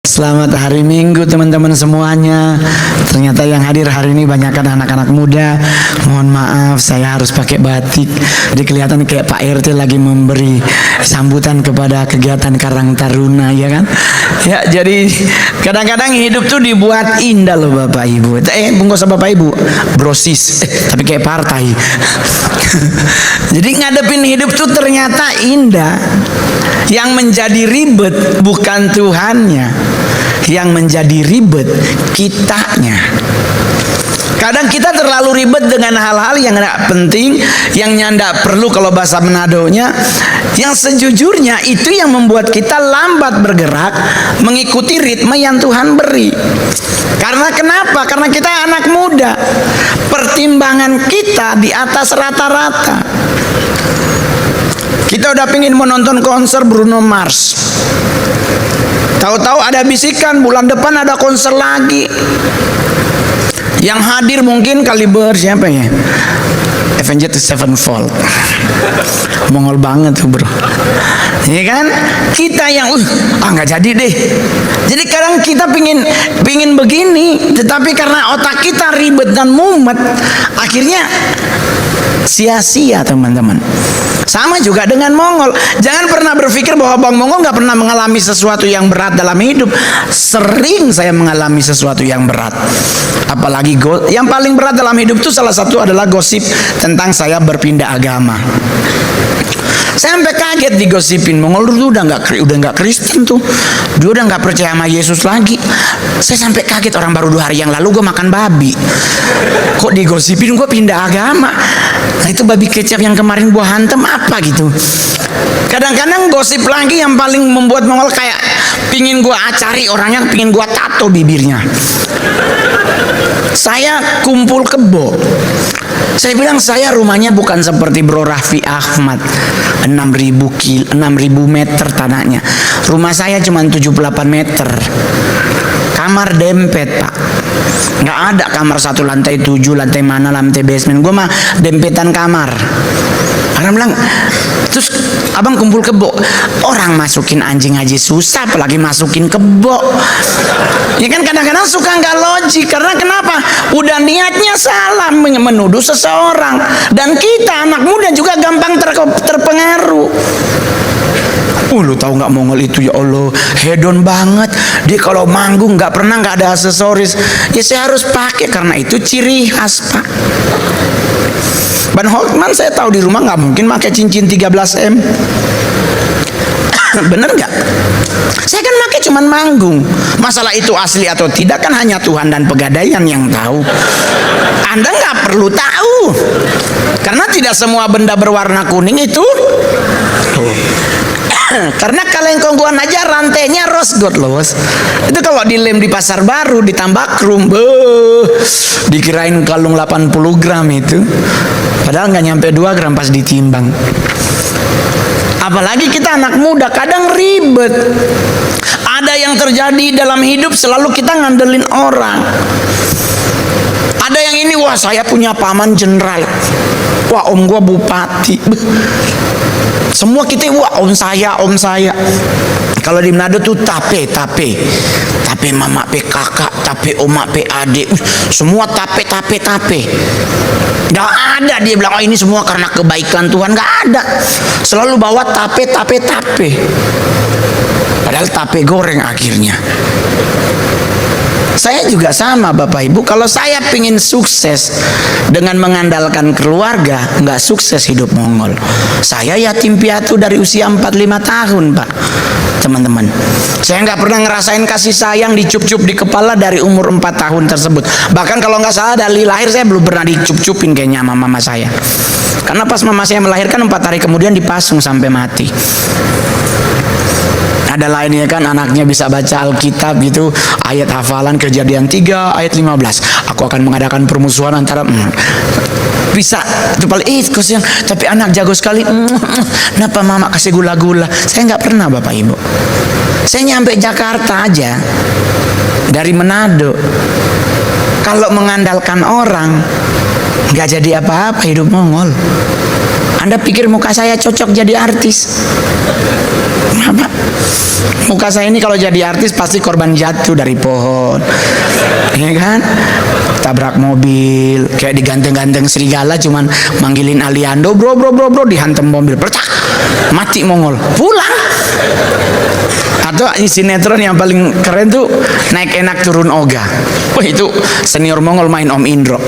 Selamat hari Minggu teman-teman semuanya. Ternyata yang hadir hari ini banyakkan anak-anak muda. Mohon maaf saya harus pakai batik. Jadi kelihatan kayak Pak RT lagi memberi sambutan kepada kegiatan Karang Taruna, ya kan? Ya, jadi kadang-kadang hidup tuh dibuat indah loh Bapak Ibu. Bungkus sama Bapak Ibu, brosis, tapi kayak partai. Jadi ngadepin hidup tuh ternyata indah. Yang menjadi ribet bukan Tuhannya, yang menjadi ribet kitanya. Kadang kita terlalu ribet dengan hal-hal yang tidak penting, yang nyandak perlu kalau bahasa Manadonya. Yang sejujurnya itu yang membuat kita lambat bergerak mengikuti ritme yang Tuhan beri. Karena kenapa? Karena kita anak muda, pertimbangan kita di atas rata-rata. Kita udah pengen menonton konser Bruno Mars, tahu-tahu ada bisikan bulan depan ada konser lagi. Yang hadir mungkin kaliber siapa ya? Avenged Sevenfold. Mongol banget tuh bro. Ya kan? Kita yang nggak jadi deh. Jadi kadang kita pingin begini, tetapi karena otak kita ribet dan mumet, akhirnya sia-sia teman-teman. Sama juga dengan Mongol. Jangan pernah berpikir bahwa Bang Mongol nggak pernah mengalami sesuatu yang berat dalam hidup. Sering saya mengalami sesuatu yang berat. Apalagi yang paling berat dalam hidup itu salah satu adalah gosip tentang saya berpindah agama. Saya sampai kaget digosipin Mongol dulu udah nggak Kristen tuh, dia udah nggak percaya sama Yesus lagi. Saya sampai kaget, orang baru 2 hari yang lalu gue makan babi, kok digosipin gue pindah agama. Nah itu babi kecap yang kemarin gue hantem apa gitu. Kadang-kadang gosip lagi yang paling membuat Mongol kayak pingin gue cari orangnya, pingin gue tato bibirnya. Saya kumpul kebo. Saya bilang saya rumahnya bukan seperti Bro Raffi Ahmad 6.000 meter tanahnya. Rumah saya cuma 78 meter. Kamar dempet pak. Nggak ada kamar 1 lantai 7, lantai mana, lantai basement. Gue mah dempetan kamar. Orang bilang, terus abang kumpul kebo. Orang masukin anjing aja susah, apalagi masukin kebo. Ya kan kadang-kadang suka nggak logik. Karena kenapa? Udah niatnya salah menuduh seseorang. Dan kita anak muda juga gampang terpengaruh. Lu tahu nggak Mongol itu ya Allah hedon banget. Dia kalau manggung nggak ada aksesoris. Ya saya harus pakai karena itu ciri khas pak. Van Holtman saya tahu di rumah nggak mungkin pakai cincin 13M. Bener nggak? Saya kan pakai cuman manggung. Masalah itu asli atau tidak kan hanya Tuhan dan Pegadaian yang tahu. Anda nggak perlu tahu. Karena tidak semua benda berwarna kuning itu. Karena kaleng kongguan aja rantainya rose gold loh bos. Itu kalau dilem di pasar baru ditambah krum, dikirain kalung 80 gram itu. Padahal nggak nyampe 2 gram pas ditimbang. Apalagi kita anak muda kadang ribet. Ada yang terjadi dalam hidup selalu kita ngandelin orang. Ada yang ini, wah saya punya paman jenderal, wah om gua bupati. Semua kita wah om saya. Kalau di Manado tuh tape mama pe kakak, tape oma pe adik, semua tape. Gak ada dia bilang oh ini semua karena kebaikan Tuhan, gak ada. Selalu bawa tape. Padahal tape goreng akhirnya. Saya juga sama Bapak Ibu. Kalau saya pingin sukses dengan mengandalkan keluarga, nggak sukses hidup Mongol. Saya yatim piatu dari usia 45 tahun Pak, teman-teman. Saya nggak pernah ngerasain kasih sayang dicup-cup di kepala dari umur 4 tahun tersebut. Bahkan kalau nggak salah dari lahir saya belum pernah dicup-cupin kayaknya sama mama saya. Karena pas mama saya melahirkan 4 hari kemudian dipasung sampai mati. Ada lainnya kan anaknya bisa baca Alkitab gitu, ayat hafalan Kejadian 3 ayat 15. Aku akan mengadakan permusuhan antara bisa itu paling kasihan, tapi anak jago sekali. Kenapa mama kasih gula-gula? Saya nggak pernah Bapak Ibu. Saya nyampe Jakarta aja dari Manado. Kalau mengandalkan orang nggak jadi apa-apa hidup Mongol. Anda pikir muka saya cocok jadi artis? Apa? Muka saya ini kalau jadi artis pasti korban jatuh dari pohon, ya kan? Tabrak mobil, kayak diganteng-ganteng serigala, cuman manggilin Aliando, bro, dihantam mobil, percak, mati Mongol, pulang. Atau sinetron yang paling keren tuh Naik Enak Turun Oga. Wah, itu senior Mongol main Om Indro.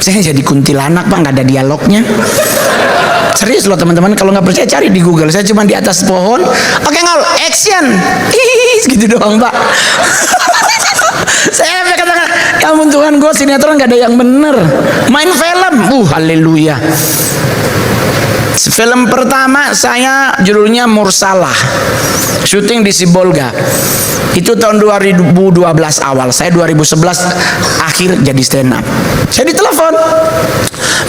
Saya jadi kuntilanak Pak, nggak ada dialognya. Serius loh teman-teman, kalau nggak percaya cari di Google. Saya cuma di atas pohon, oke Ngol, action, gitu doang Pak. Saya katakan, ya ampun Tuhan, gue sinetron nggak ada yang bener. Main film, haleluya. Film pertama saya judulnya Mursalah, syuting di Sibolga. Itu tahun 2012 awal. Saya 2011 akhir jadi stand up. Saya ditelepon,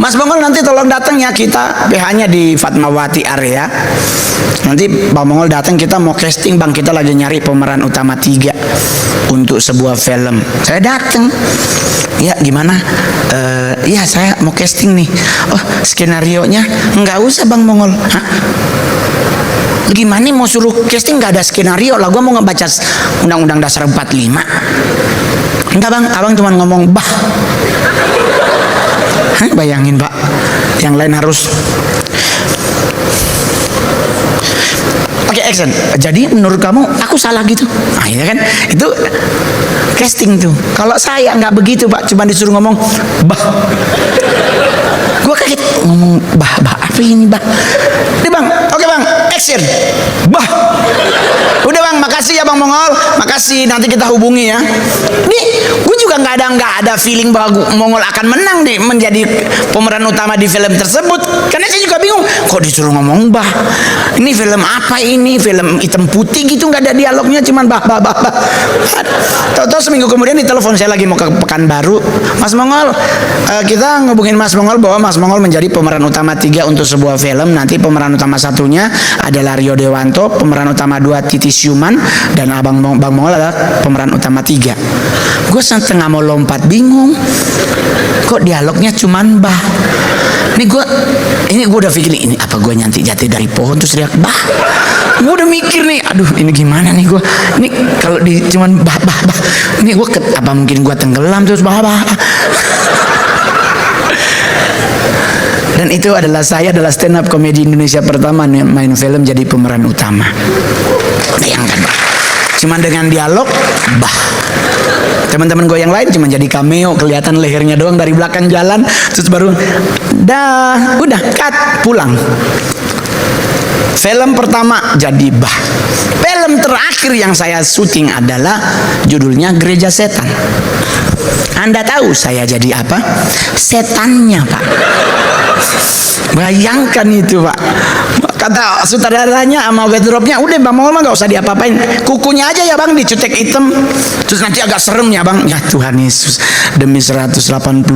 Mas Mongol nanti tolong datang ya, kita PH-nya di Fatmawati area. Nanti Bang Mongol datang, kita mau casting Bang, kita lagi nyari pemeran utama 3 untuk sebuah film. Saya datang. Ya gimana? Ya saya mau casting nih. Oh skenarionya nggak usah Bang Mongol. Hah? Gimana mau suruh casting nggak ada skenario lah? Gua mau ngebaca Undang-Undang Dasar 45. Enggak Bang, abang cuma ngomong bah. Hah, bayangin Pak, yang lain harus. Oke, action. Jadi menurut kamu aku salah gitu? Nah, ya kan? Itu casting tuh. Kalau saya nggak begitu Pak, cuma disuruh ngomong bah. Gue kaget, ngomong bah apa ini bah? Ini Bang, oke Bang, action. Bah. Udah Bang, makasih ya Bang Mongol, makasih, nanti kita hubungi ya. Nih, gue juga nggak ada feeling bahwa Mongol akan menang nih menjadi pemeran utama di film tersebut. Karena saya juga bingung, kok disuruh ngomong bah? Ini film apa ini? Film hitam putih gitu, nggak ada dialognya, cuman bah. Tahu-tahu seminggu kemudian ditelepon, saya lagi mau ke Pekanbaru, Mas Mongol, kita ngubungin Mas Mongol bahwa Mas Mongol menjadi pemeran utama 3 untuk sebuah film. Nanti pemeran utama 1-nya adalah Rio Dewanto, pemeran utama 2 Titi Syuman, dan Bang Mongol adalah pemeran utama 3. Gue setengah mau lompat, bingung, kok dialognya cuman bah. Ini gue udah pikir ini apa, gue nyantik jatuh dari pohon terus teriak bah. Gue udah mikir nih, aduh ini gimana nih gue. Ini kalau di cuman bah. Ini gue apa mungkin gue tenggelam terus bah. Dan itu adalah saya adalah stand up komedi Indonesia pertama main film jadi pemeran utama. Bayangkan Pak, cuman dengan dialog bah. Teman-teman gue yang lain cuma jadi cameo, kelihatan lehernya doang dari belakang jalan, terus baru dah udah cut pulang. Film pertama jadi bah. Film terakhir yang saya syuting adalah judulnya Gereja Setan. Anda tahu saya jadi apa? Setannya Pak. Bayangkan itu Pak. Kata sutradaranya sama wardrobe-nya, udah Bang Mongol mah gak usah diapa-apain, kukunya aja ya Bang dicutek hitam, terus nanti agak serem ya Bang. Ya Tuhan Yesus, demi 180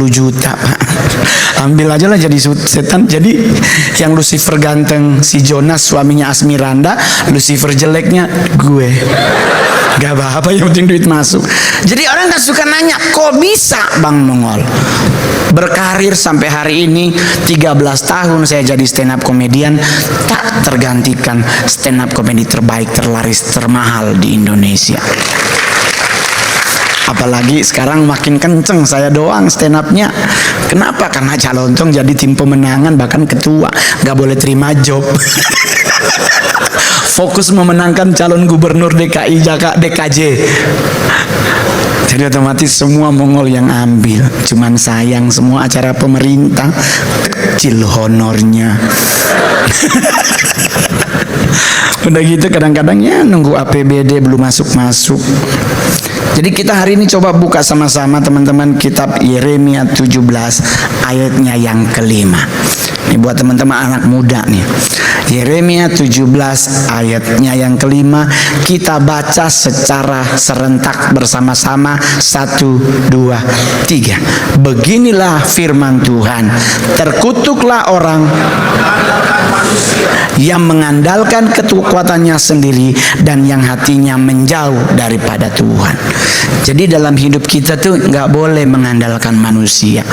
juta Pak, ambil aja lah jadi setan. Jadi yang Lucifer ganteng si Jonas, suaminya Asmiranda, Lucifer jeleknya gue. Gak apa-apa, yang penting duit masuk. Jadi orang kan suka nanya, kok bisa Bang Mongol berkarir sampai hari ini 13 tahun saya jadi stand up komedian, tak tergantikan stand up komedi terbaik, terlaris, termahal di Indonesia. Apalagi sekarang makin kenceng saya doang stand upnya. Kenapa? Karena Calontong jadi tim pemenangan, bahkan ketua, gak boleh terima job. Fokus memenangkan calon gubernur DKI DKJ. Jadi otomatis semua Mongol yang ambil. Cuman sayang semua acara pemerintah kecil honornya. Udah gitu kadang-kadang ya nunggu APBD belum masuk-masuk. Jadi kita hari ini coba buka sama-sama teman-teman kitab Yeremia 17 ayatnya yang kelima. Ini buat teman-teman anak muda nih. Yeremia 17 ayatnya yang kelima, kita baca secara serentak bersama-sama. 1, 2, 3. Beginilah firman Tuhan. Terkutuklah orang yang mengandalkan kekuatannya sendiri dan yang hatinya menjauh daripada Tuhan. Jadi dalam hidup kita tuh nggak boleh mengandalkan manusia.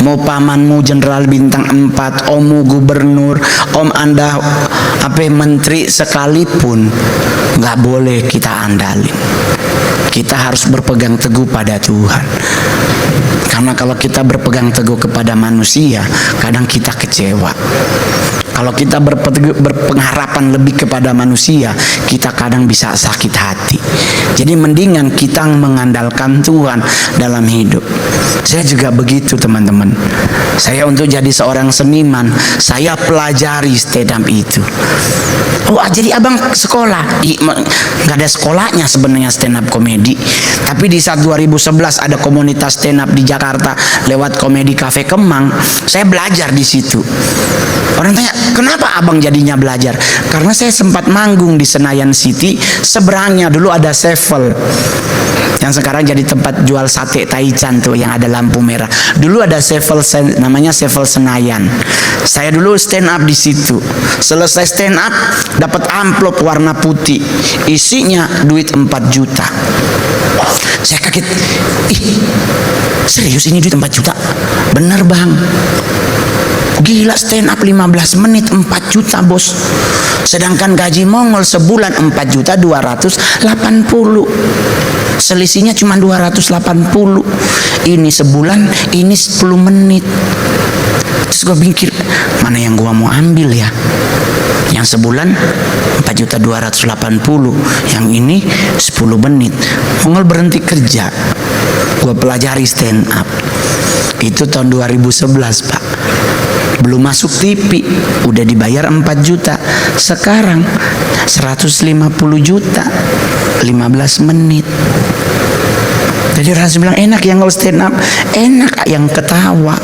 Mau pamanmu jenderal bintang 4, ommu gubernur, om anda menteri sekalipun, nggak boleh kita andalin. Kita harus berpegang teguh pada Tuhan. Karena kalau kita berpegang teguh kepada manusia, kadang kita kecewa. Kalau kita berpengharapan lebih kepada manusia, kita kadang bisa sakit hati. Jadi mendingan kita mengandalkan Tuhan dalam hidup. Saya juga begitu teman-teman. Saya untuk jadi seorang seniman, saya pelajari stand up itu. Oh, jadi abang sekolah? Nggak ada sekolahnya sebenarnya stand up komedi. Tapi di saat 2011 ada komunitas stand up di Jakarta lewat Komedi Cafe Kemang, saya belajar di situ. Orang tanya, kenapa abang jadinya belajar? Karena saya sempat manggung di Senayan City, seberangnya dulu ada Sevel, yang sekarang jadi tempat jual sate taichan tuh yang ada lampu merah. Dulu ada Sevel, namanya Sevel Senayan. Saya dulu stand up di situ. Selesai stand up, dapat amplop warna putih, isinya duit 4 juta. Saya kaget, serius ini duit 4 juta? Bener bang. Gila, stand up 15 menit 4 juta bos. Sedangkan gaji Mongol sebulan 4.280.000. Selisihnya cuma 280. Ini sebulan, ini 10 menit. Terus gue pikir, mana yang gue mau ambil ya? Yang sebulan 4.280.000, yang ini 10 menit. Mongol berhenti kerja, gue pelajari stand up. Itu tahun 2011 pak. Belum masuk TV, udah dibayar 4 juta. Sekarang 150 juta 15 menit. Jadi orang bilang enak yang kalau stand up, enak yang ketawa,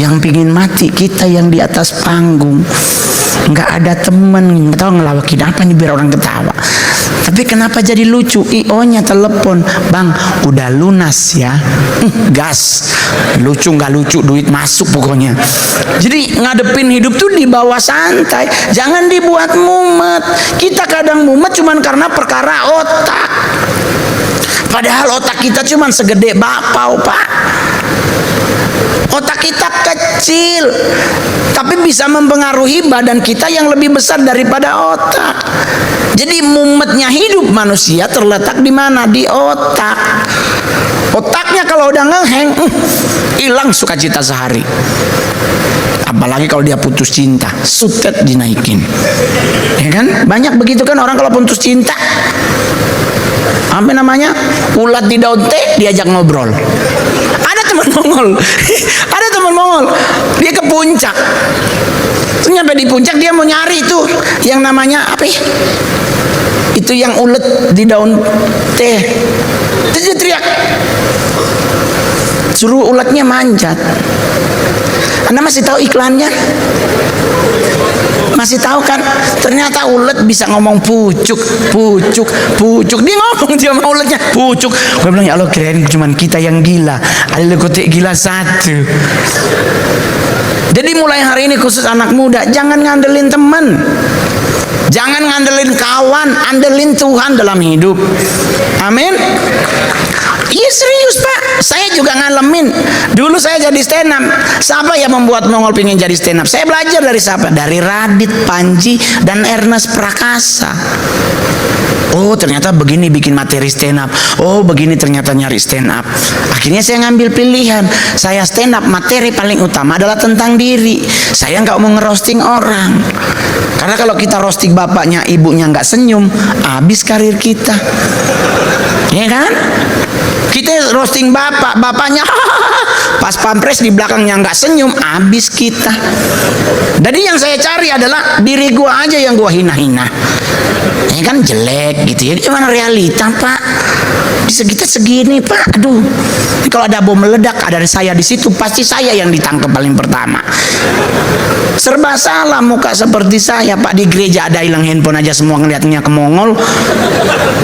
yang pingin mati kita yang di atas panggung. Nggak ada temen, nggak tahu ngelawakin apa nih biar orang ketawa. Tapi kenapa jadi lucu? IO-nya telepon, bang udah lunas ya. Gas, lucu nggak lucu duit masuk pokoknya. Jadi ngadepin hidup tuh dibawa santai, jangan dibuat mumet. Kita kadang mumet cuman karena perkara otak. Padahal otak kita cuman segede bakpao pak. Otak kita kecil, tapi bisa mempengaruhi badan kita yang lebih besar daripada otak. Jadi mumetnya hidup manusia terletak di mana? Di otak. Otaknya kalau udah ngeheng, hilang sukacita sehari. Apalagi kalau dia putus cinta, suket dinaikin. Ya kan? Banyak begitu kan orang kalau putus cinta. Apa namanya? Ulat di daun teh diajak ngobrol. Ada teman Mongol, ada teman Mongol, dia ke puncak. Terus nyampe di puncak dia mau nyari tuh yang namanya apa? Itu yang ulet di daun teh. Terus dia teriak, suruh ulatnya manjat. Anda masih tahu iklannya? Masih tahu kan? Ternyata ulet bisa ngomong pucuk, pucuk, pucuk. Dia ngomong dia sama uletnya pucuk. Gue bilang ya Allah, kirain cuman kita yang gila. Ada lekotik gila satu. Jadi mulai hari ini khusus anak muda, jangan ngandelin teman, jangan ngandelin kawan, andelin Tuhan dalam hidup. Amin. Iya serius pak, saya juga ngalamin. Dulu saya jadi stand up. Siapa yang membuat Mongol pengen jadi stand up? Saya belajar dari siapa? Dari Radit, Panji, dan Ernest Prakasa. Oh ternyata begini bikin materi stand up. Oh begini ternyata nyari stand up. Akhirnya saya ngambil pilihan. Saya stand up, materi paling utama adalah tentang diri. Saya nggak mau ngerosting orang. Karena kalau kita roasting bapaknya, ibunya nggak senyum, habis karir kita. Ya kan? Kita roasting bapaknya pas pampres di belakangnya nggak senyum, habis kita. Jadi yang saya cari adalah diri gua aja yang gua hina-hina. Ini kan jelek gitu ya, cuman realita pak. Bisa kita segini pak, aduh. Kalau ada bom meledak ada saya di situ, pasti saya yang ditangkap paling pertama. Serba salah muka seperti saya pak, di gereja ada hilang handphone aja semua ngeliatnya ke Mongol.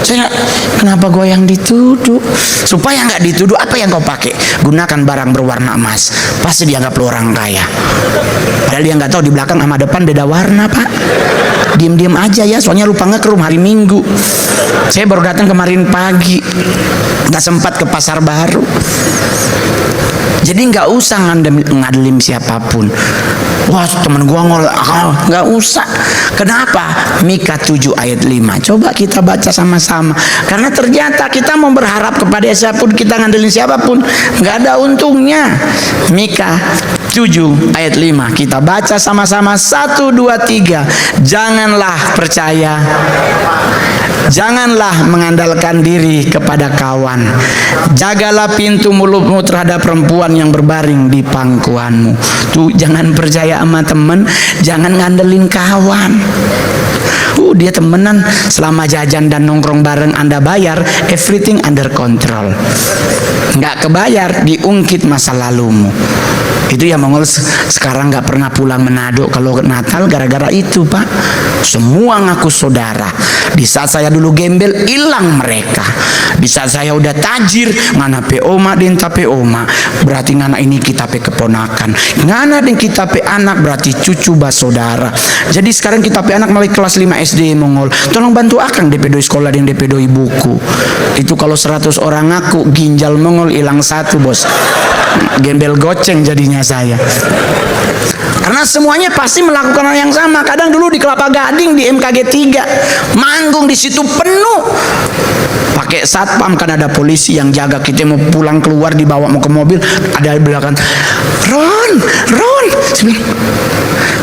Saya Kenapa gua yang dituduh? Supaya nggak dituduh, apa yang kau pakai? Gunakan barang berwarna emas. Pasti dianggap lu orang kaya. Padahal dia nggak tahu di belakang sama depan beda warna, Pak. Diem-diem aja ya, soalnya lupa nge-room hari Minggu. Saya baru datang kemarin pagi, nggak sempat ke pasar baru. Jadi nggak usah ngadelim siapapun. Wah, temen gua nggak usah. Kenapa? Mika 7 ayat 5. Coba kita baca sama-sama. Karena ternyata kita mau berharap kepada siapapun, kita ngandelin siapapun, nggak ada untungnya. Mika 7 ayat 5. Kita baca sama-sama. 1, 2, 3. Janganlah percaya, janganlah mengandalkan diri kepada kawan. Jagalah pintu mulutmu terhadap perempuan yang berbaring di pangkuanmu. Tuh, jangan percaya sama temen, jangan ngandelin kawan. Dia temenan, selama jajan dan nongkrong bareng Anda bayar, everything under control. Nggak kebayar, diungkit masa lalumu. Itu ya Mongol sekarang nggak pernah pulang Manado kalau Natal gara-gara itu, Pak. Semua ngaku saudara. Di saat saya dulu gembel, hilang mereka. Di saat saya udah tajir, ngana pe oma den tape oma, berarti ngana ini kita pe keponakan. Ngana den kita pe anak, berarti cucu saudara. Jadi sekarang kita pe anak mulai kelas 5 SD Mongol. Tolong bantu akang DP doi sekolah dan DP doi buku. Itu kalau 100 orang ngaku, ginjal Mongol hilang 1, bos. Gembel goceng jadinya saya. Karena semuanya pasti melakukan hal yang sama. Kadang dulu di Kelapa Gading di MKG 3 manggung di situ penuh. Pakai satpam, kan ada polisi yang jaga. Kita mau pulang keluar dibawa mau ke mobil, ada di belakang. Ron.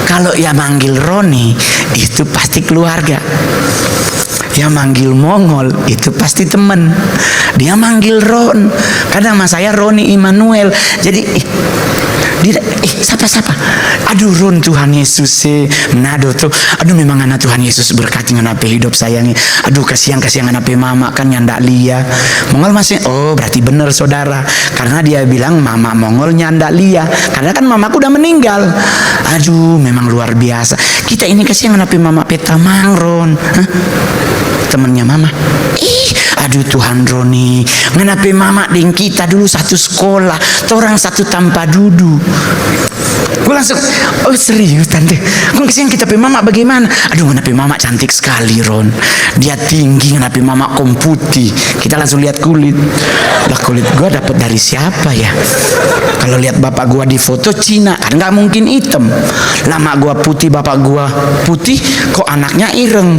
Kalau yang manggil Roni itu pasti keluarga. Dia manggil Mongol itu pasti temen. Dia manggil Ron, kadang mas saya Roni Immanuel. Jadi dia siapa? Aduh Ron, Tuhan Yesus Manado tuh. Aduh memang anak Tuhan Yesus berkati anak hidup sayangnya. Aduh kasihan anak mama kan nyandak lia. Mongol masih, oh berarti bener saudara. Karena dia bilang mama Mongol nyandak lia. Karena kan mamaku udah meninggal. Aduh memang luar biasa. Kita ini kasihan anak mama peta mangron. Temennya mama. Aduh Tuhan Roni, ngenapi mama ding kita dulu satu sekolah, orang satu tanpa dudu. Gue langsung, oh serius tante, gue kesian kita pe mama bagaimana? Aduh ngenapi mama cantik sekali Ron, dia tinggi, ngenapi mama putih. Kita langsung lihat kulit. Lah kulit gue dapet dari siapa ya? Kalau lihat bapak gue di foto Cina, kan nggak mungkin hitam. Lama gue putih, bapak gue putih, kok anaknya ireng.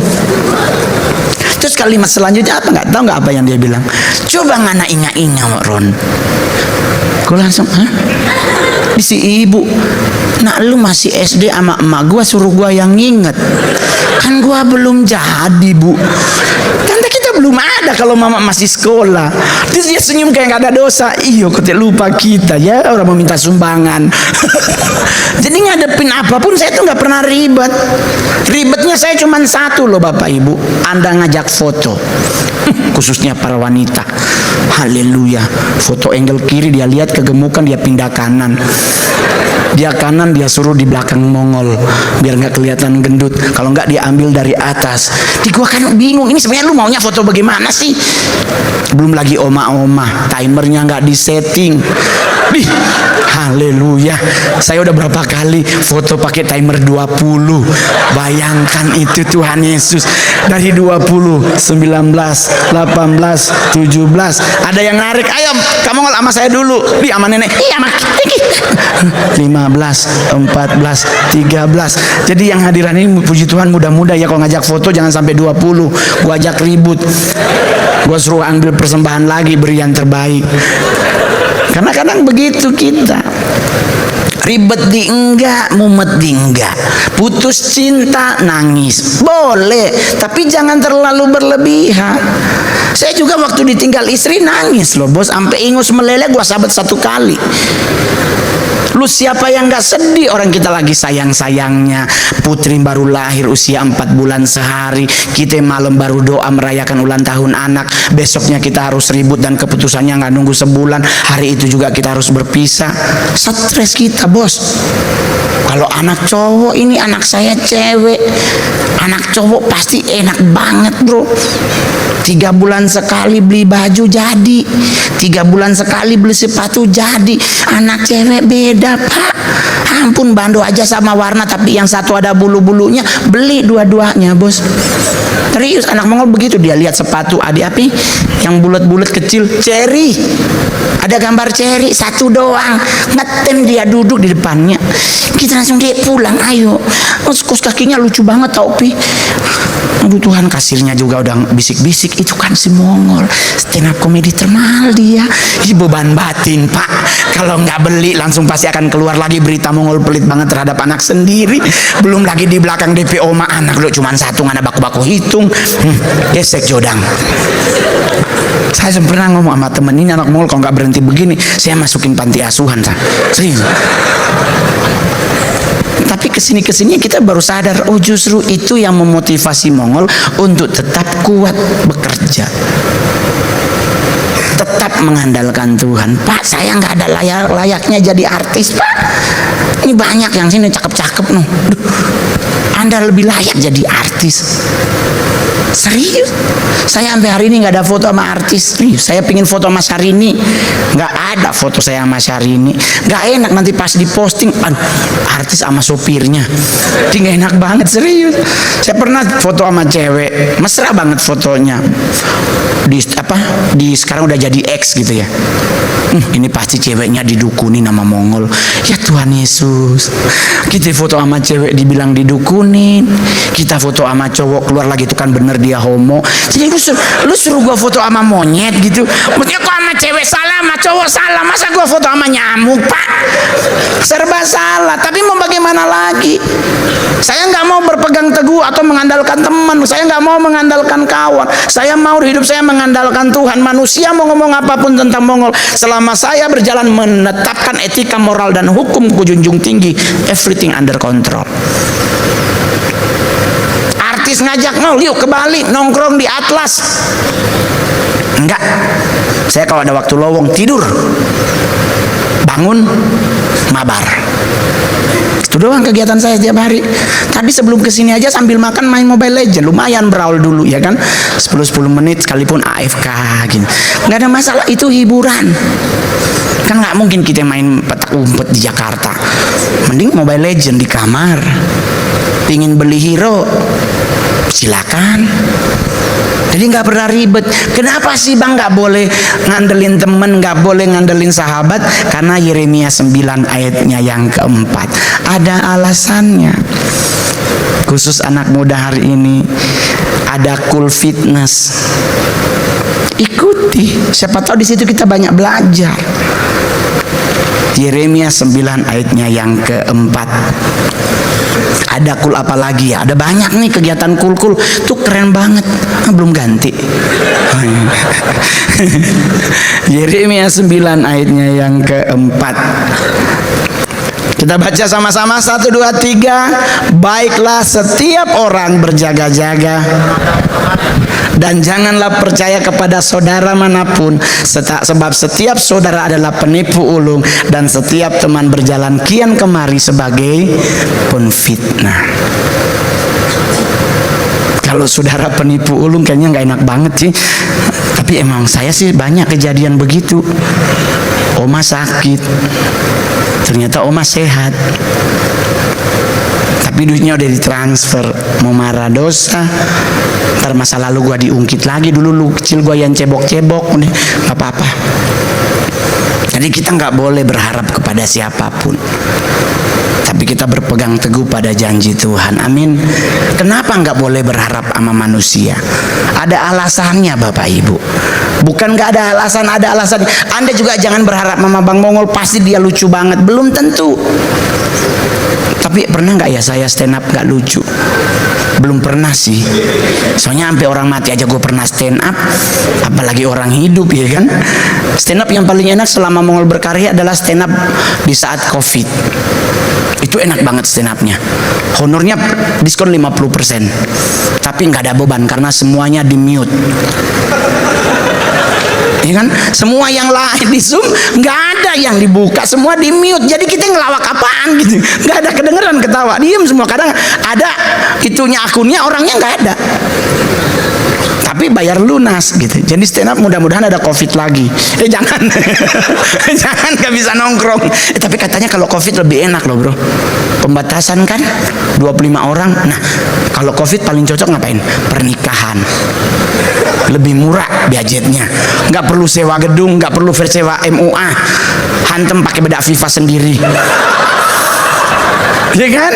Terus kalimat selanjutnya apa? Nggak tahu nggak apa yang dia bilang. Coba ngana inga-inga Ron. Gue langsung, hah? Di si ibu, nak lu masih SD sama emak gue suruh gue yang nginget. Kan gue belum jadi bu. Tante kita belum ada kalau mama masih sekolah. Terus dia senyum kayak gak ada dosa. Iyo kok lupa kita ya orang mau minta sumbangan. Jadi ngadepin apapun saya tuh nggak pernah ribet. Ribetnya saya cuma satu loh bapak ibu. Anda ngajak foto, khususnya para wanita. Haleluya. Foto angle kiri dia lihat kegemukan, dia pindah kanan. Dia kanan, dia suruh di belakang Mongol biar nggak kelihatan gendut. Kalau nggak dia ambil dari atas. Di gua kan bingung, ini sebenarnya lu maunya foto bagaimana sih? Belum lagi oma-oma, timernya nggak disetting. Nih, haleluya. Saya udah berapa kali foto pakai timer 20. Bayangkan itu Tuhan Yesus. Dari 20, 19, 18, 17. Ada yang narik, ayo kamu ngol sama saya dulu. Di sama nenek. Iya sama Kiki. 15, 14, 13. Jadi yang hadiran ini puji Tuhan mudah-mudah ya, kalau ngajak foto jangan sampai 20. Gua ajak ribut. Gua suruh ambil persembahan lagi, beri yang terbaik. Karena kadang begitu kita. Ribet di enggak, mumet di enggak. Putus cinta, nangis. Boleh, tapi jangan terlalu berlebihan. Saya juga waktu ditinggal istri nangis loh bos. Sampai ingus meleleh gua sabat 1 kali. Lu siapa yang gak sedih? Orang kita lagi sayang-sayangnya. Putri baru lahir usia 4 bulan sehari. Kita malam baru doa merayakan ulang tahun anak. Besoknya kita harus ribut dan keputusannya gak nunggu sebulan. Hari itu juga kita harus berpisah. Stres kita bos. Kalau anak cowok, ini anak saya cewek. Anak cowok pasti enak banget bro. 3 bulan sekali beli baju jadi, 3 bulan sekali beli sepatu jadi. Anak cewek beda pak. Ampun, bando aja sama warna tapi yang satu ada bulu-bulunya, beli dua-duanya bos. Serius, anak Mongol begitu. Dia lihat sepatu adik api yang bulat-bulat kecil, cherry, ada gambar cherry satu doang, ngetem, dia duduk di depannya. Kita langsung dia pulang, ayo. Kos kakinya lucu banget tau pi. Aduh Tuhan, kasirnya juga udah bisik-bisik, itu kan si Mongol, stand up komedi termahal dia. Beban batin pak, kalau nggak beli langsung pasti akan keluar lagi berita Mongol pelit banget terhadap anak sendiri. Belum lagi di belakang DPO mah anak lo cuma satu, nggak ada baku-baku hitung. Gesek jodang. Saya pernah ngomong sama temen, ini anak Mongol kalau nggak berhenti begini saya masukin panti asuhan. Serius. Tapi kesini kita baru sadar, oh justru itu yang memotivasi Mongol untuk tetap kuat bekerja, tetap mengandalkan Tuhan. Pak, saya nggak ada layaknya jadi artis pak. Ini banyak yang sini cakep-cakep noh. Anda lebih layak jadi artis. Serius, saya sampai hari ini nggak ada foto sama artis. Saya pingin foto sama Syahrini, nggak ada foto saya sama Syahrini. Nggak enak nanti pas diposting, aduh, artis sama sopirnya, ini nggak enak banget. Serius, saya pernah foto sama cewek, mesra banget fotonya. Di sekarang udah jadi ex gitu ya. Ini pasti ceweknya didukuni nama Mongol. Ya Tuhan Yesus, kita foto sama cewek dibilang didukunin, kita foto sama cowok keluar lagi itu kan bener dia homo. Jadi lu suruh gua foto sama monyet gitu. Maksudnya kok sama cewek salah, sama cowok salah, masa gua foto sama nyamuk pak? Serba salah. Tapi mau bagaimana lagi? Saya nggak mau berpegang teguh atau mengandalkan teman. Saya nggak mau mengandalkan kawan. Saya mau hidup saya mengandalkan Tuhan. Manusia mau ngomong apapun tentang Mongol, selama saya berjalan menetapkan etika, moral dan hukum kujunjung tinggi, everything under control. Artis ngajak nol, yuk ke Bali nongkrong di Atlas. Enggak, saya kalau ada waktu lowong tidur, bangun, mabar. Itu doang kegiatan saya setiap hari. Tapi sebelum kesini aja sambil makan main Mobile Legends, lumayan brawl dulu ya kan, 10 menit sekalipun AFK gitu. Nggak ada masalah, itu hiburan. Kan nggak mungkin kita main petak umpet di Jakarta. Mending Mobile Legends di kamar. Pingin beli hero, silakan. Jadi nggak pernah ribet. Kenapa sih bang nggak boleh ngandelin temen, nggak boleh ngandelin sahabat? Karena Yeremia 9 ayatnya yang keempat. Ada alasannya. Khusus anak muda hari ini, ada cool fitness. Ikuti. Siapa tahu di situ kita banyak belajar. Yeremia 9 ayatnya yang keempat. Ada cool apa lagi ya? Ada banyak nih kegiatan cool tuh keren banget. Belum ganti. Yeremia 9 ayatnya yang keempat. Kita baca sama-sama 1, 2, 3. Baiklah setiap orang berjaga-jaga dan janganlah percaya kepada saudara manapun, sebab setiap saudara adalah penipu ulung dan setiap teman berjalan kian kemari sebagai penfitnah. Kalau saudara penipu ulung kayaknya nggak enak banget sih. Tapi emang saya sih banyak kejadian begitu. Oma sakit, ternyata oma sehat, tapi duitnya udah ditransfer. Mau marah dosa, ntar masa lalu gua diungkit lagi. Dulu lu kecil gua yang cebok-cebok, udah gak apa-apa. Jadi kita nggak boleh berharap kepada siapapun, tapi kita berpegang teguh pada janji Tuhan. Amin. Kenapa nggak boleh berharap sama manusia? Ada alasannya Bapak Ibu. Bukan nggak ada alasan, ada alasan. Anda juga jangan berharap sama Bang Mongol pasti dia lucu banget. Belum tentu. Tapi pernah nggak ya saya stand up nggak lucu? Belum pernah sih. Soalnya sampai orang mati aja gue pernah stand up, apalagi orang hidup ya kan. Stand up yang paling enak selama Mongol berkarya adalah stand up di saat COVID. Itu enak banget stand upnya. Honornya diskon 50%. Tapi nggak ada beban karena semuanya di mute. ya kan? Semua yang lain di Zoom nggak ada yang dibuka, semua di mute. Jadi kita ngelawak apaan gitu? Nggak ada kedengeran ketawa, diem semua. Kadang ada itunya akunnya, orangnya nggak ada. Tapi bayar lunas gitu. Jadi stand up mudah-mudahan ada COVID lagi. Jangan. Jangan, gak bisa nongkrong. Tapi katanya kalau COVID lebih enak loh bro. Pembatasan kan 25 orang. Nah kalau COVID paling cocok ngapain? Pernikahan. Lebih murah budgetnya. Gak perlu sewa gedung, gak perlu sewa MUA. Hantem pakai bedak FIFA sendiri. Ya kan?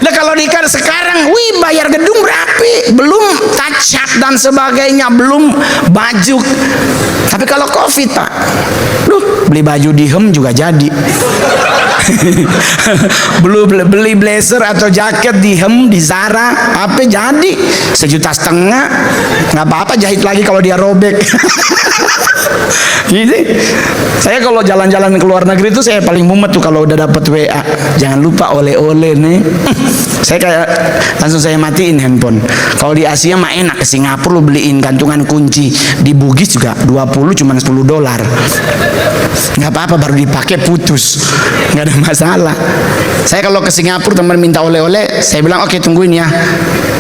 Nah kalau nikah sekarang, wih bayar gedung berapa? Belum touch up dan sebagainya, belum baju. Tapi kalau COVID pak, beli baju di hem juga jadi. Belum beli blazer atau jaket di hem di Zara, apa jadi? 1,5 juta, nggak apa-apa jahit lagi kalau dia robek. Jadi saya kalau jalan-jalan ke luar negeri itu saya paling mumet tuh kalau udah dapat WA. Jangan lupa oleh-oleh nih. Saya kayak langsung saya matiin handphone. Kalau di Asia mah enak, ke Singapura lu beliin gantungan kunci di Bugis juga 20 cuma $10. Nggak apa-apa, baru dipakai putus, nggak ada masalah. Saya kalau ke Singapura teman minta oleh-oleh, saya bilang oke tungguin ya.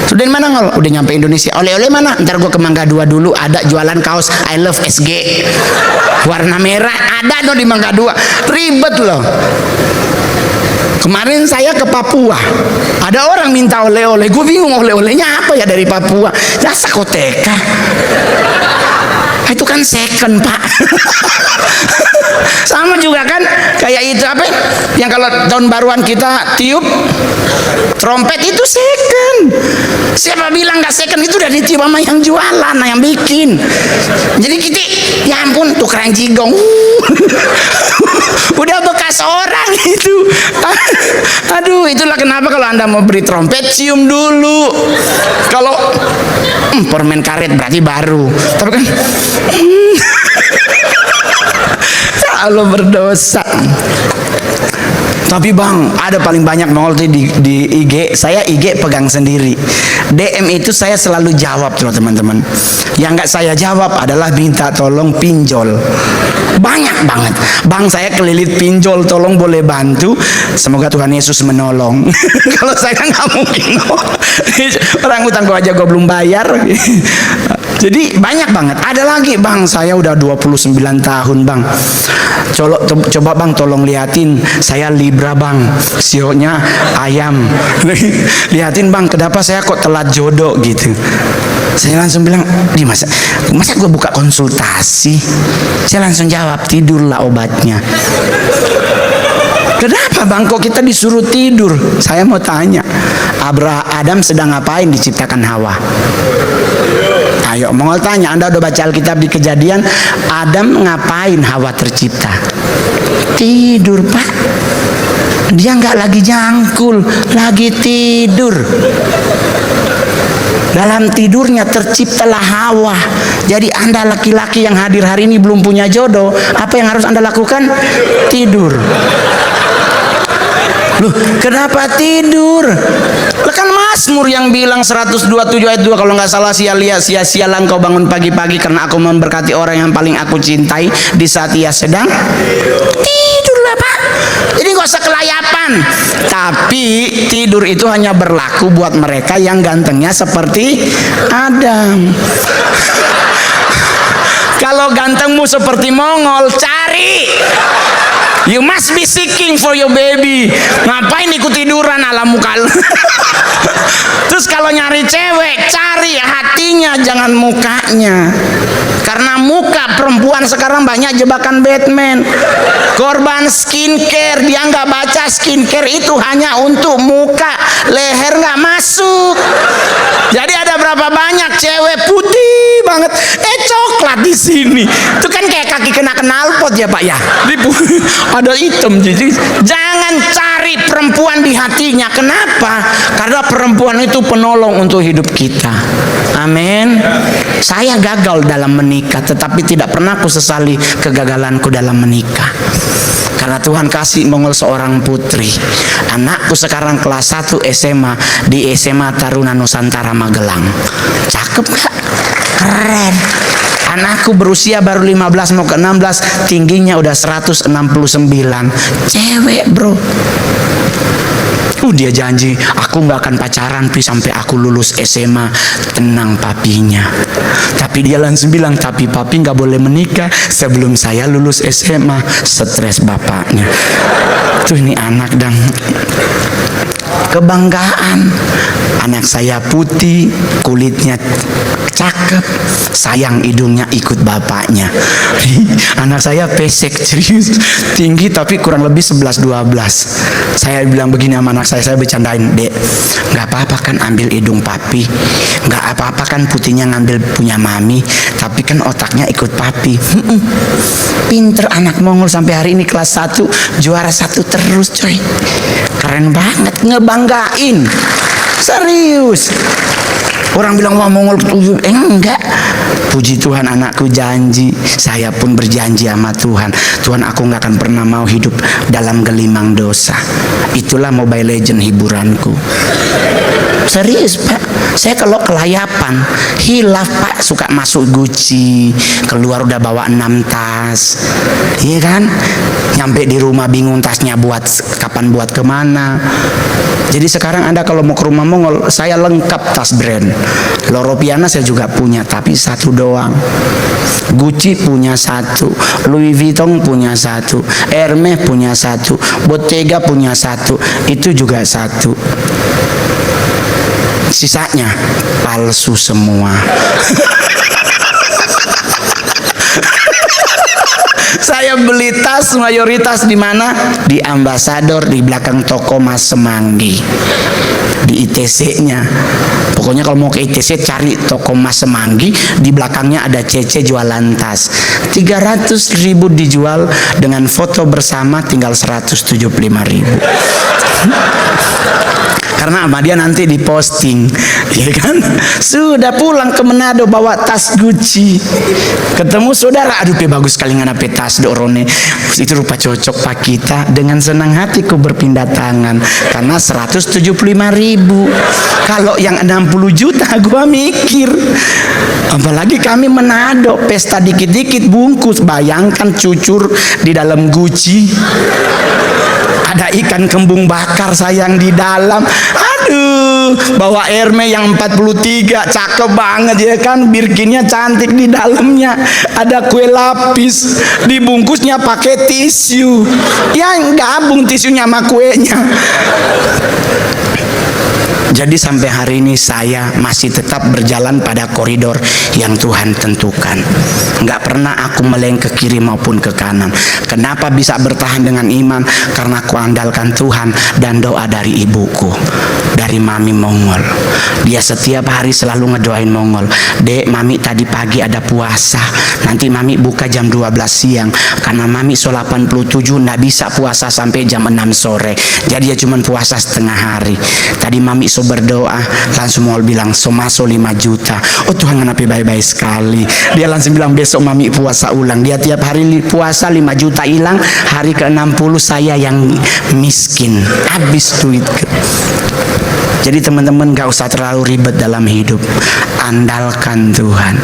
Sudah di mana ngol? Udah nyampe Indonesia. Oleh-oleh mana? Ntar gua ke Mangga 2 dulu, ada jualan kaos I love SG warna merah, ada dong di Mangga 2. Ribet loh. Kemarin saya ke Papua, ada orang minta oleh-oleh, gue bingung oleh-olehnya apa ya dari Papua. Ya sakoteka. Itu kan second pak. Sama juga kan kayak itu apa yang kalau tahun baruan kita tiup trompet itu second. Siapa bilang nggak second? Itu udah ditiup sama yang jualan, yang bikin. Jadi kita ya ampun tukeran jigong. Udah bekas orang itu. Aduh, itulah kenapa kalau Anda mau beri trompet cium dulu. Kalau permen karet berarti baru. Tapi kan selalu berdosa. Tapi bang, ada paling banyak nongol di IG. Saya IG pegang sendiri. DM itu saya selalu jawab tuh teman-teman. Yang nggak saya jawab adalah minta tolong pinjol. Banyak banget. Bang saya kelilit pinjol, tolong boleh bantu. Semoga Tuhan Yesus menolong. Kalau saya nggak mungkin. Orang utang gua aja gua belum bayar. Jadi banyak banget. Ada lagi bang, saya udah 29 tahun bang. Coba bang tolong liatin, saya Libra bang, sionya ayam. Liatin bang, kenapa saya kok telat jodoh gitu. Saya langsung bilang, di masa gue buka konsultasi. Saya langsung jawab, tidurlah obatnya. Kenapa bang kok kita disuruh tidur? Saya mau tanya, Adam sedang ngapain diciptakan Hawa? Ayo mau tanya, Anda udah baca Alkitab di Kejadian, Adam ngapain Hawa tercipta? Tidur pak. Dia nggak lagi jangkul, lagi tidur. Dalam tidurnya terciptalah Hawa. Jadi Anda laki-laki yang hadir hari ini belum punya jodoh, apa yang harus Anda lakukan? Tidur. Loh, kenapa tidur? Lah kan Mazmur yang bilang 127 ayat 2 kalau nggak salah, sia-sialah engkau bangun pagi-pagi karena aku memberkati orang yang paling aku cintai di saat ia sedang tidurlah pak. Jadi nggak usah kelayapan. Tapi tidur itu hanya berlaku buat mereka yang gantengnya seperti Adam. Kalau gantengmu seperti Mongol, cari. You must be seeking for your baby. Ngapain ikut tiduran ala muka lu? Terus kalau nyari cewek, cari hatinya, jangan mukanya. Karena muka perempuan sekarang banyak jebakan Batman. Korban skincare, dia nggak baca skincare itu hanya untuk muka, leher nggak masuk. Jadi ada berapa banyak cewek putih banget, coklat di sini. Itu kan kayak kaki kena knalpot ya pak ya. Ada hitam. Jadi jangan cari perempuan di hatinya. Kenapa? Karena perempuan itu penolong untuk hidup kita. Amin. Saya gagal dalam menikah, tetapi tidak pernah aku sesali kegagalanku dalam menikah. Karena Tuhan kasih Mongol seorang putri. Anakku sekarang kelas 1 SMA di SMA Taruna Nusantara Magelang. Cakep gak? Keren. Anakku berusia baru 15 mau ke 16, tingginya udah 169. Cewek, bro. Dia janji, aku nggak akan pacaran Pi sampai aku lulus SMA. Tenang papinya. Tapi dia langsung bilang, tapi papi nggak boleh menikah sebelum saya lulus SMA. Stres bapaknya. Tuh ini anak dan kebanggaan. Anak saya putih, kulitnya cakep, sayang hidungnya ikut bapaknya. Anak saya pesek, serius, tinggi tapi kurang lebih 11-12. Saya bilang begini sama anak saya bercandain, Dek, nggak apa-apa kan ambil hidung papi, nggak apa-apa kan putihnya ngambil punya mami, tapi kan otaknya ikut papi. Pinter anak Mongol, sampai hari ini kelas 1 juara 1 terus, coy. Keren banget, ngebanggain. Serius. Orang bilang wah Mongol, enggak. Puji Tuhan anakku janji, saya pun berjanji sama Tuhan. Tuhan, aku nggak akan pernah mau hidup dalam gelimang dosa. Itulah Mobile Legend hiburanku. Serius Pak, saya kalau kelayapan hilaf Pak, suka masuk Gucci, keluar udah bawa 6 tas, iya kan? Nyampe di rumah bingung tasnya buat kapan, buat kemana. Jadi sekarang Anda kalau mau ke rumah Mongol, saya lengkap tas brand. Loro Piana saya juga punya, tapi 1 doang. Gucci punya 1, Louis Vuitton punya 1, Hermes punya 1, Bottega punya 1, itu juga 1. Sisanya palsu semua. Saya beli tas mayoritas di mana? Di Ambasador, di belakang toko Mas Semanggi, di ITC-nya. Pokoknya kalau mau ke ITC cari toko Mas Semanggi, di belakangnya ada CC jualan tas. 300.000 dijual, dengan foto bersama tinggal 175.000. Karena sama dia nanti diposting, ya kan? Sudah pulang ke Manado bawa tas Gucci, ketemu saudara, aduh Pe bagus sekali nganape tas dorone, itu rupa cocok Pak kita. Dengan senang hatiku berpindah tangan, karena 175.000. Kalau yang 60 juta gua mikir. Apalagi kami Manado, pesta dikit-dikit bungkus, bayangkan cucur di dalam Gucci. Ada ikan kembung bakar sayang di dalam. Aduh, bawa Hermes yang 43, cakep banget ya kan, Birkinnya cantik di dalamnya. Ada kue lapis, dibungkusnya pakai tisu. Yang gabung tisunya sama kuenya. Jadi sampai hari ini saya masih tetap berjalan pada koridor yang Tuhan tentukan. Nggak pernah aku meleng ke kiri maupun ke kanan. Kenapa bisa bertahan dengan iman? Karena aku andalkan Tuhan dan doa dari ibuku, dari Mami Mongol. Dia setiap hari selalu ngedoain Mongol. Dek, Mami tadi pagi ada puasa, nanti Mami buka jam 12 siang. Karena Mami so 87 nggak bisa puasa sampai jam 6 sore. Jadi dia cuma puasa setengah hari. Tadi Mami so berdoa, langsung Mongol bilang so masuk 5 juta. Oh Tuhan, kenapa baik-baik sekali. Dia langsung bilang besok Mami puasa ulang. Dia tiap hari puasa 5 juta hilang. Hari ke-60 saya yang miskin, habis duit. Jadi teman-teman gak usah terlalu ribet dalam hidup, andalkan Tuhan.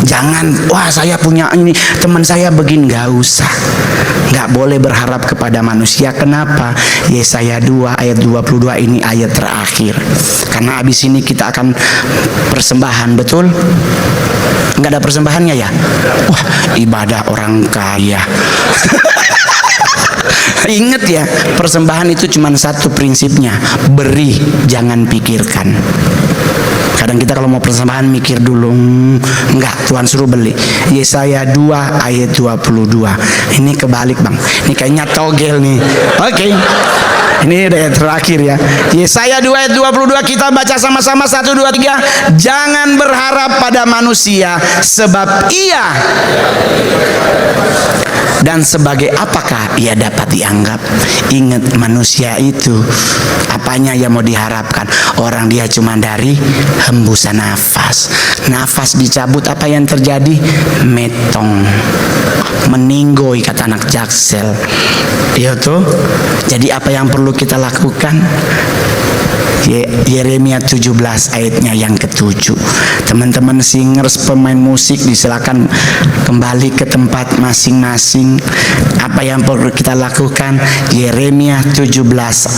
Jangan, wah saya punya ini, teman saya begini, gak usah. Gak boleh berharap kepada manusia. Kenapa? Yesaya 2 ayat 22 ini ayat terakhir. Karena habis ini kita akan persembahan, betul? Gak ada persembahannya ya? Wah, ibadah orang kaya. Ingat ya, persembahan itu cuma satu prinsipnya, beri, jangan pikirkan. Kadang kita kalau mau persembahan mikir dulu, enggak, Tuhan suruh beli. Yesaya 2 ayat 22. Ini kebalik bang, ini kayaknya togel nih. Oke. Ini udah yang terakhir ya. Yesaya 2 ayat 22 kita baca sama-sama 1, 2, 3. Jangan berharap pada manusia, sebab ia dan sebagai apakah ia dapat dianggap. Ingat, manusia itu apanya yang mau diharapkan? Orang dia cuma dari hembusan nafas. Nafas dicabut, apa yang terjadi? Metong, meninggoy kata anak Jaksel. Iya tuh. Jadi apa yang perlu kita lakukan? Yeremia 17 ayatnya yang ke-7. Teman-teman singers, pemain musik, disilakan kembali ke tempat masing-masing. Apa yang perlu kita lakukan? Yeremia 17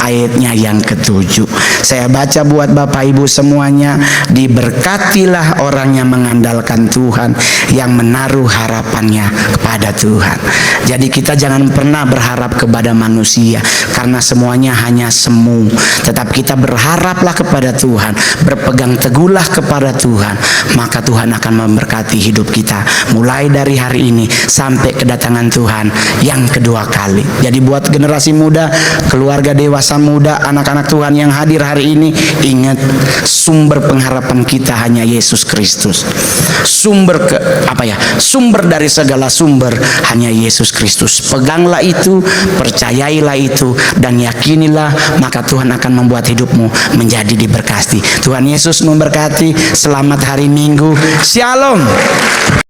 ayatnya yang ke-7. Saya baca buat Bapak Ibu semuanya. Diberkatilah orang yang mengandalkan Tuhan, yang menaruh harapannya kepada Tuhan. Jadi kita jangan pernah berharap kepada manusia, karena semuanya hanya semu. Tetap kita berharaplah kepada Tuhan, berpegang teguhlah kepada Tuhan, maka Tuhan akan memberkati hidup kita mulai dari hari ini sampai kedatangan Tuhan yang kedua kali. Jadi buat generasi muda, keluarga dewasa muda, anak-anak Tuhan yang hadir hari ini, ingat, sumber pengharapan kita hanya Yesus Kristus. Sumber dari segala sumber hanya Yesus Kristus. Peganglah itu, percayailah itu, dan yakinilah, maka Tuhan akan membuat hidupmu menjadi diberkati. Tuhan Yesus memberkati. Selamat hari Minggu. Shalom.